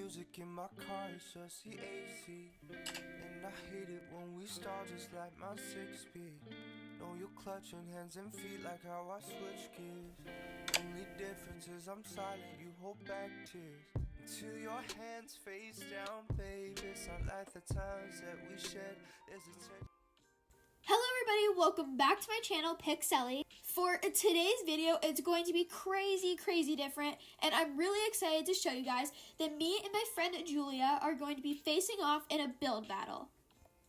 music in my car, it's just the AC. And I hate it when we start just like my 6-speed. Know you're clutching hands and feet like how I switch gears. Only difference is I'm silent, you hold back tears until your hands face down, baby. It's not like the times that we shed. There's a Hello everybody, welcome back to my channel, Pixiexthunder. For today's video, it's going to be crazy different, and I'm really excited to show you guys that me and my friend Julia are going to be facing off in a build battle.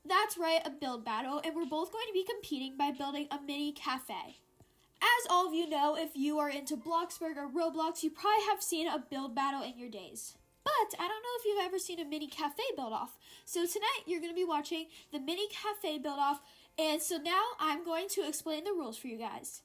That's right, a build battle, and we're both going to be competing by building a mini cafe. As all of you know, if you are into bloxburg or Roblox, you probably have seen a build battle in your days. But I don't know if you've ever seen a mini cafe build-off. So tonight, you're going to be watching the mini cafe build-off. And so now I'm going to explain the rules for you guys.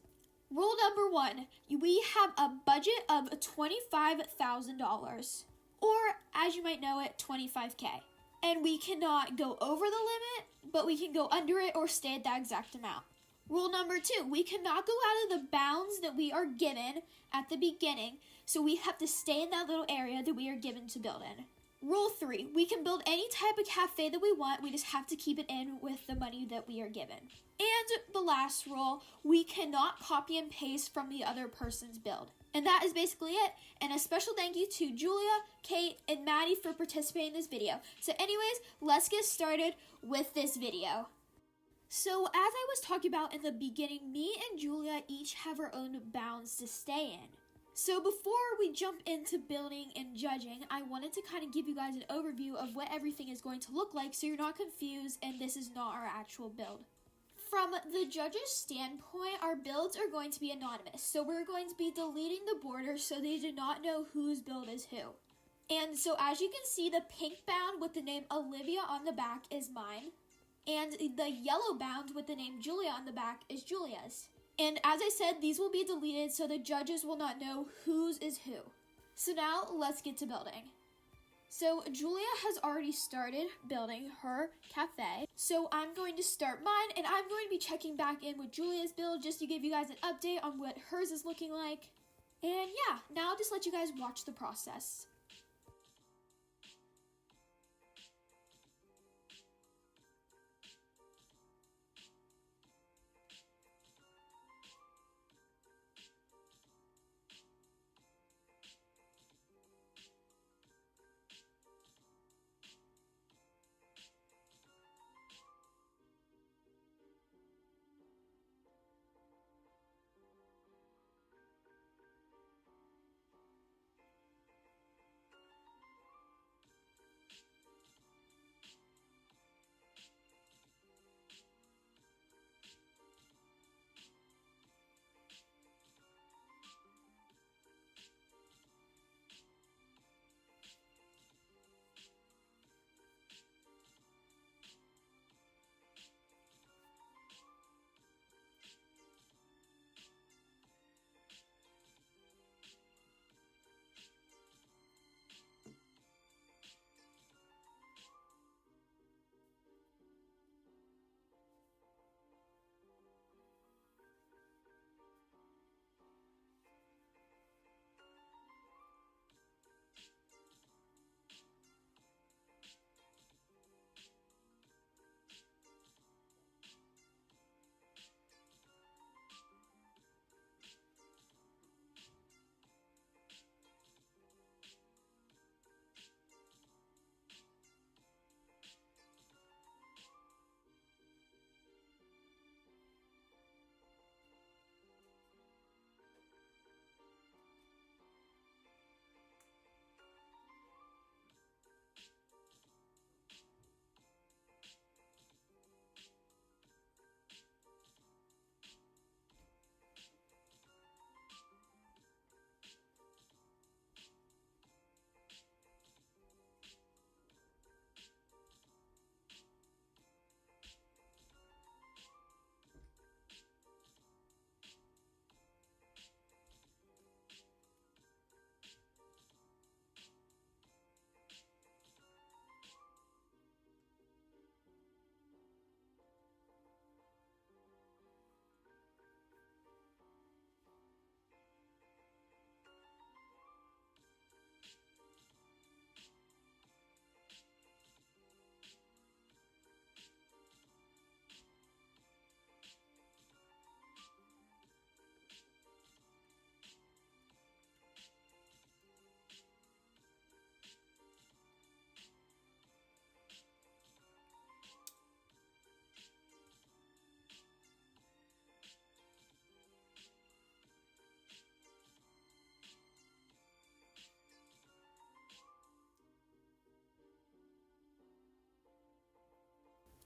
Rule number 1, we have a budget of $25,000. Or, as you might know it, $25K. And we cannot go over the limit, but we can go under it or stay at that exact amount. Rule number 2, we cannot go out of the bounds that we are given at the beginning, so we have to stay in that little area that we are given to build in. Rule 3, we can build any type of cafe that we want, we just have to keep it in with the money that we are given. And the last rule, we cannot copy and paste from the other person's build. And that is basically it, and a special thank you to Julia, Kate, and Maddie for participating in this video. So anyways, let's get started with this video. So, as I was talking about in the beginning, me and Julia each have our own bounds to stay in. So before we jump into building and judging, I wanted to kind of give you guys an overview of what everything is going to look like so you're not confused and this is not our actual build. From the judge's standpoint, our builds are going to be anonymous. So we're going to be deleting the border so they do not know whose build is who. And so as you can see, the pink bound with the name Olivia on the back is mine. And the yellow bound with the name Julia on the back is Julia's. And as I said, these will be deleted so the judges will not know whose is who. So now let's get to building. So Julia has already started building her cafe. So I'm going to start mine and I'm going to be checking back in with Julia's build just to give you guys an update on what hers is looking like. And yeah, now I'll just let you guys watch the process.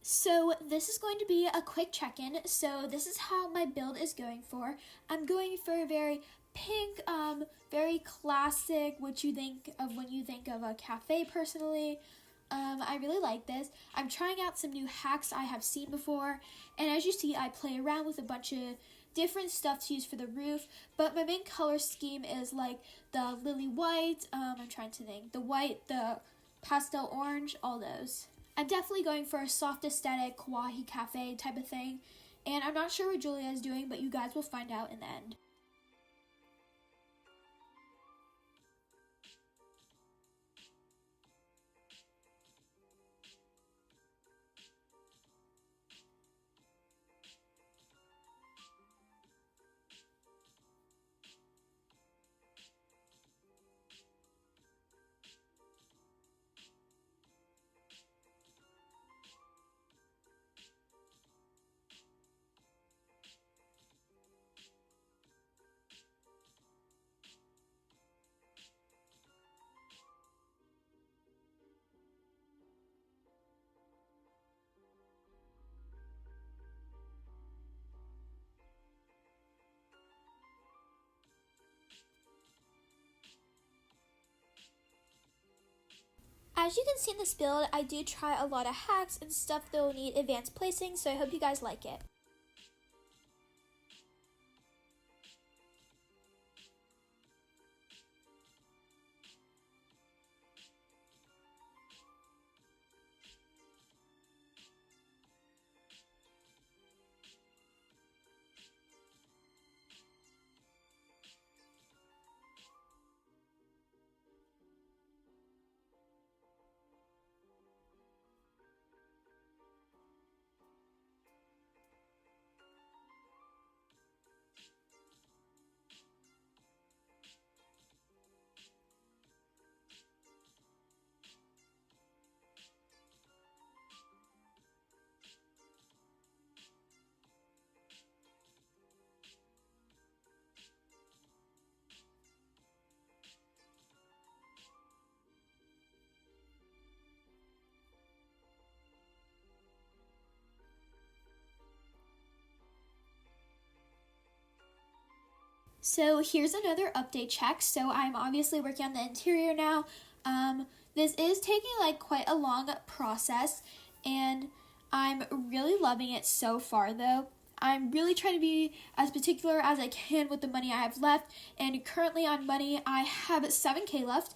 So this is going to be a quick check-in. So this is how my build is going for. I'm going for a very pink, very classic, what you think of when you think of a cafe personally. I really like this. I'm trying out some new hacks I have seen before. And as you see, I play around with a bunch of different stuff to use for the roof. But my main color scheme is like the lily white, I'm trying to think, the white, the pastel orange, all those. I'm definitely going for a soft aesthetic, kawaii cafe type of thing. And I'm not sure what Julia is doing, but you guys will find out in the end. As you can see in this build, I do try a lot of hacks and stuff that will need advanced placing, so I hope you guys like it. So here's another update check. So I'm obviously working on the interior now. This is taking like quite a long process, and I'm really loving it so far though. I'm really trying to be as particular as I can with the money I have left, and currently on money I have 7K left.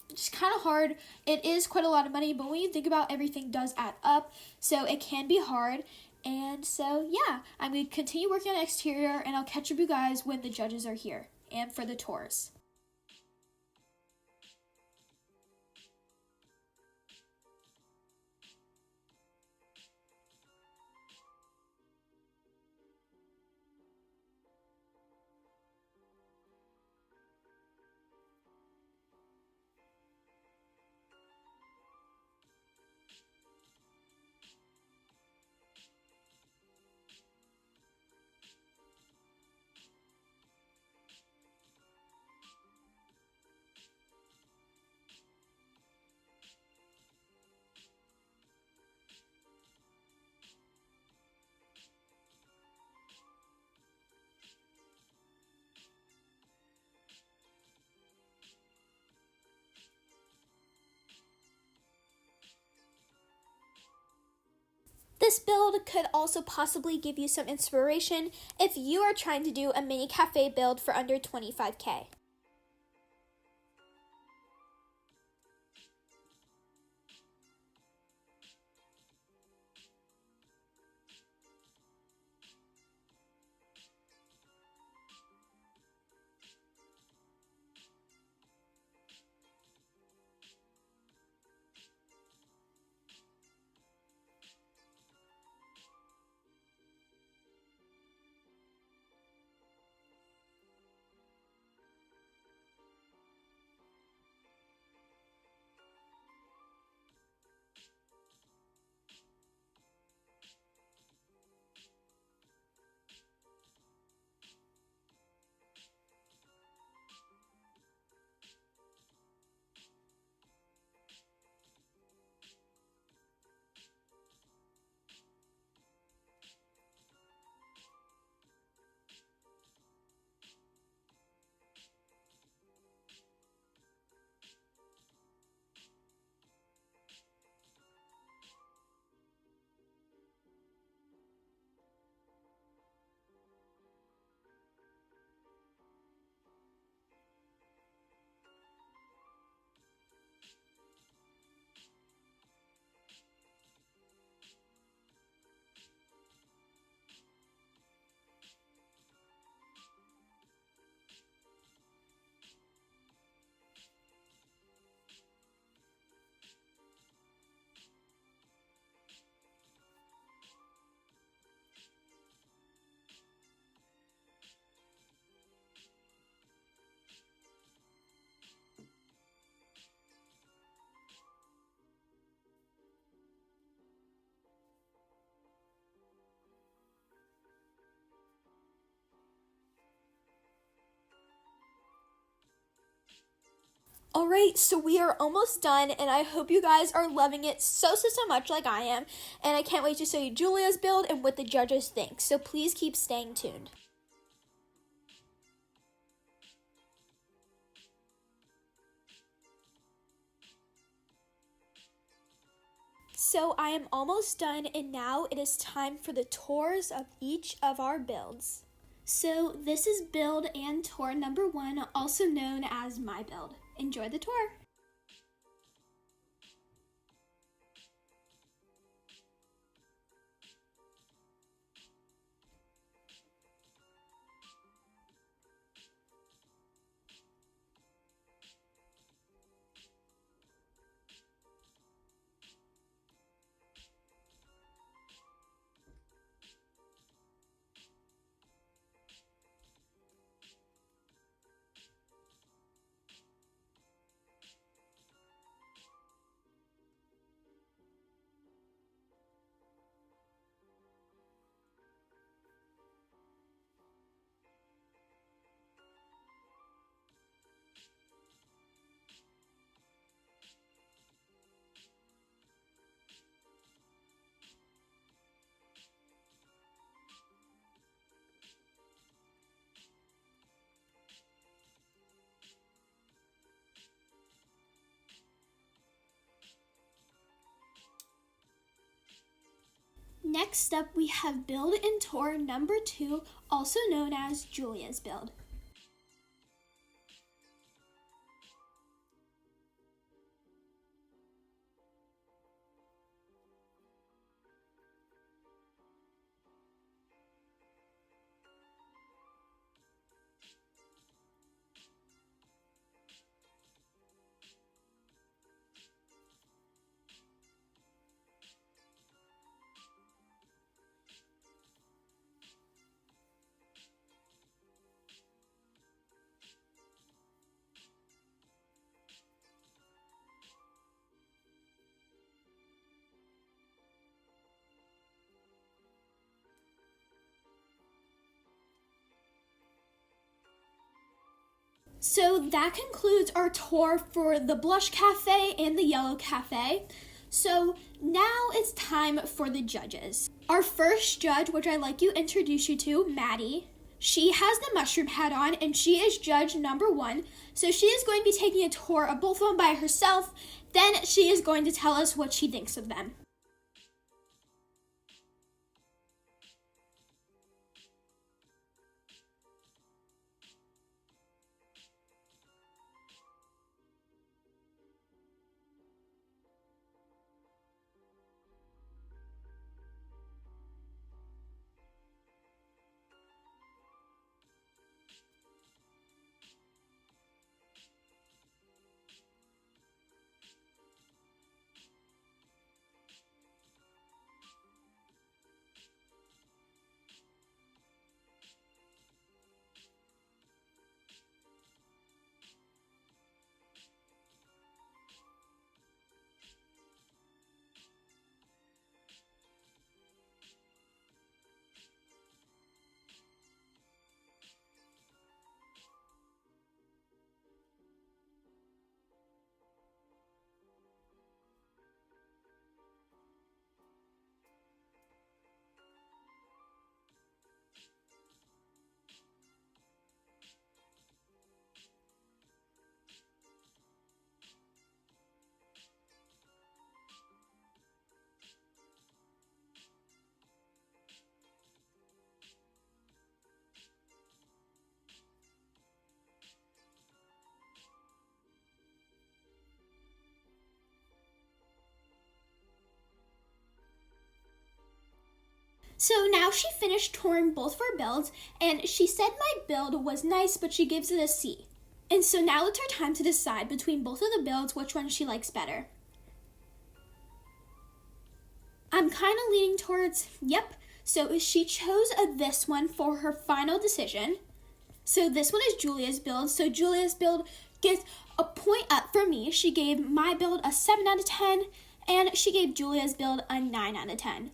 It's kind of hard. It is quite a lot of money, but when you think about everything does add up, so it can be hard. And so, yeah, I'm going to continue working on the exterior, and I'll catch up you guys when the judges are here and for the tours. This build could also possibly give you some inspiration if you are trying to do a mini cafe build for under 25K. Alright, so we are almost done, and I hope you guys are loving it so much like I am, and I can't wait to show you Julia's build and what the judges think, so please keep staying tuned. So I am almost done, and now it is time for the tours of each of our builds. So this is build and tour number 1, also known as my build. Enjoy the tour. Next up, we have build and tour number 2, also known as Julia's build. So that concludes our tour for the Blush Cafe and the Yellow Cafe. So now it's time for the judges. Our first judge, which I'd like to introduce you to, Maddie. She has the mushroom hat on, and she is judge number 1. So she is going to be taking a tour of both of them by herself. Then she is going to tell us what she thinks of them. So now she finished touring both of our builds, and she said my build was nice, but she gives it a C. And so now it's her time to decide between both of the builds which one she likes better. I'm kind of leaning towards, yep. So she chose this one for her final decision. So this one is Julia's build. So Julia's build gets a point up for me. She gave my build a 7 out of 10, and she gave Julia's build a 9 out of 10.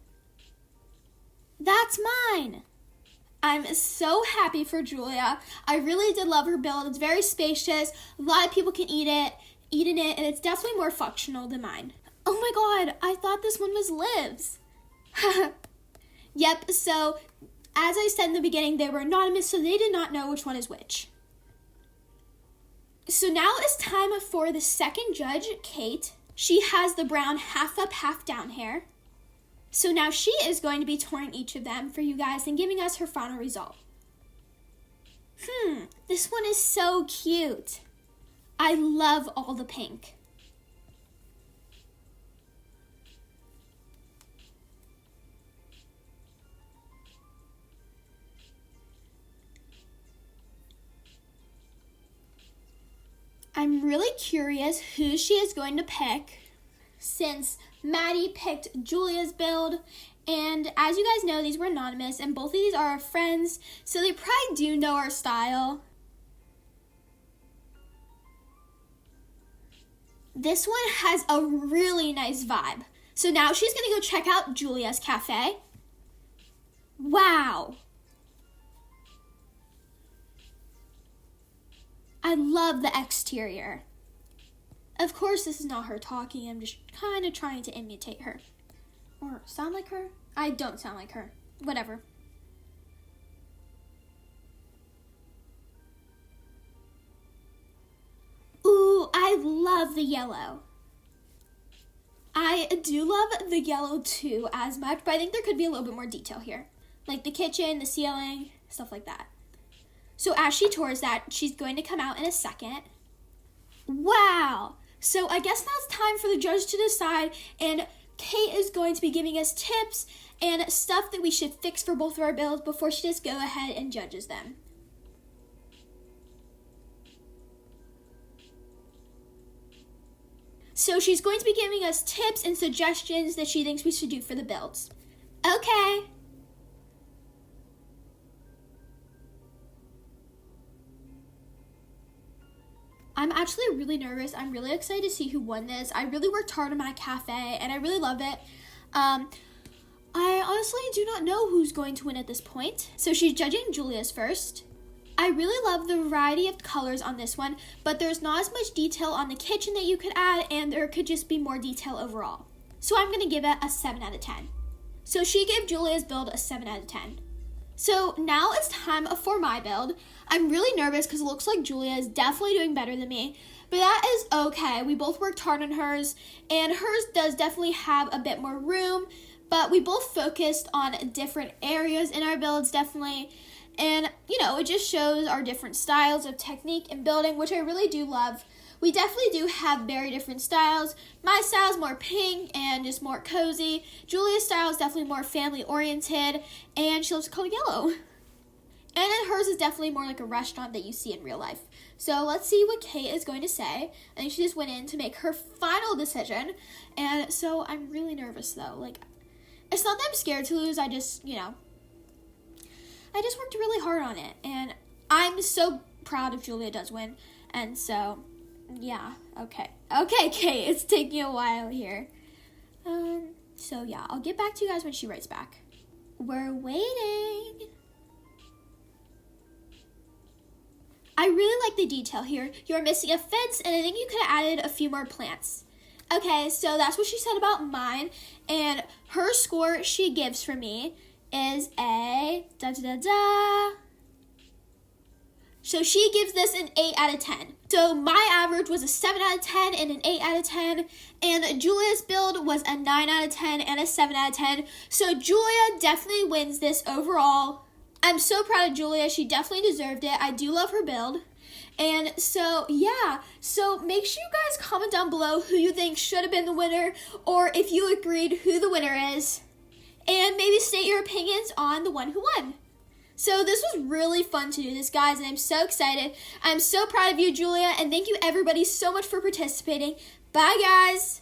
That's mine! I'm so happy for Julia. I really did love her build. It's very spacious. A lot of people can eat it. eaten it, and it's definitely more functional than mine. Oh my god, I thought this one was Liv's. Yep, so as I said in the beginning, they were anonymous, so they did not know which one is which. So now it's time for the second judge, Kate. She has the brown half up, half down hair. So now she is going to be touring each of them for you guys and giving us her final result. This one is so cute. I love all the pink. I'm really curious who she is going to pick, since Maddie picked Julia's build, and as you guys know, these were anonymous, and both of these are our friends, so they probably do know our style. This one has a really nice vibe. So now she's going to go check out Julia's cafe. Wow! I love the exterior. Of course, this is not her talking. I'm just kind of trying to imitate her. Or sound like her? I don't sound like her. Whatever. Ooh, I love the yellow. I do love the yellow too as much, but I think there could be a little bit more detail here. Like the kitchen, the ceiling, stuff like that. So as she tours that, she's going to come out in a second. Wow! So I guess now it's time for the judge to decide, and Kate is going to be giving us tips and stuff that we should fix for both of our builds before she just go ahead and judges them. So she's going to be giving us tips and suggestions that she thinks we should do for the builds. Okay. I'm actually really nervous. I'm really excited to see who won this. I really worked hard on my cafe, and I really love it. I honestly do not know who's going to win at this point. So she's judging Julia's first. I really love the variety of colors on this one, but there's not as much detail on the kitchen that you could add, and there could just be more detail overall. So I'm going to give it a 7 out of 10. So she gave Julia's build a 7 out of 10. So now it's time for my build. I'm really nervous because it looks like Julia is definitely doing better than me, but that is okay. We both worked hard on hers, and hers does definitely have a bit more room, but we both focused on different areas in our builds, definitely. And, you know, it just shows our different styles of technique and building, which I really do love. We definitely do have very different styles. My style is more pink and just more cozy. Julia's style is definitely more family-oriented, and she loves the color yellow. And then hers is definitely more like a restaurant that you see in real life. So let's see what Kate is going to say. I think she just went in to make her final decision. And so I'm really nervous, though. Like, it's not that I'm scared to lose. I just, you know, I just worked really hard on it. And I'm so proud if Julia does win. And so, yeah, okay. Okay, Kate, it's taking a while here. So yeah, I'll get back to you guys when she writes back. We're waiting. I really like the detail here. You're missing a fence, and I think you could have added a few more plants. Okay, so that's what she said about mine, and her score she gives for me is a da-da-da-da. So she gives this an 8 out of 10. So my average was a 7 out of 10 and an 8 out of 10. And Julia's build was a 9 out of 10 and a 7 out of 10. So Julia definitely wins this overall. I'm so proud of Julia. She definitely deserved it. I do love her build. And so, yeah. So make sure you guys comment down below who you think should have been the winner, or if you agreed who the winner is. And maybe state your opinions on the one who won. So this was really fun to do this, guys, and I'm so excited. I'm so proud of you, Julia, and thank you everybody so much for participating. Bye, guys.